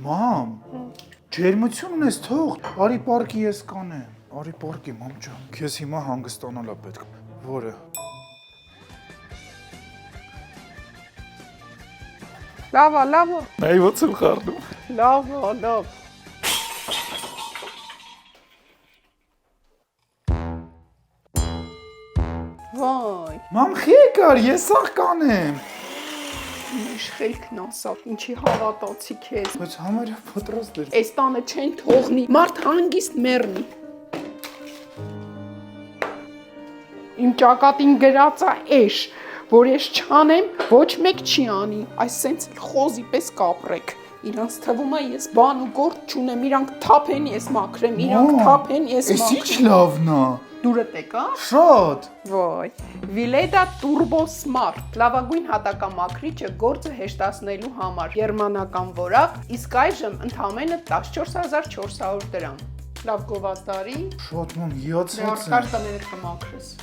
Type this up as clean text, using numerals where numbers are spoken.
Մամ, ջերմություն ունես թող, արի պարկի ես կանեմ, արի պարկի մամ ջան, քեզ հիմա հանգստանալ է պետք, որը։ Լավ, Նայ ոնց եմ խառնում։ լավ։ Վայ, Մամ խեկար, ես սաղ կանեմ։ ինչ խելքն ասա, ինչի հավատացի քեզ։ Բայց համարյա պատրաստ էր։ Այս տանը չեն թողնի, մարդ հանգիստ մեռնի։ Իմ ճակատին գրած է էշ, որ ես չանեմ, ոչ մեկ չի անի, այս սենց էլ խոզի պես կապրեք։ Իրանց թվում է ես բան ու գործ չունեմ, իրանք թափեն ես մաքրեմ, իրանք թափեն ես Էս ինչ մաքրեմ։ լավն է։ Դուրդ եկա։ Շատ։ Ոյ, Vileda Turbo Smart, լավագույն հատակամաքրիչը գործը հեշտացնելու համար, գերմանական որակ, իսկ այժմ ընդամենը 14400 դրամ։ Լավ գովազդարի, Շատ մամ հիացած դեռ եմ։ կարճ տաներդ կմաքրես։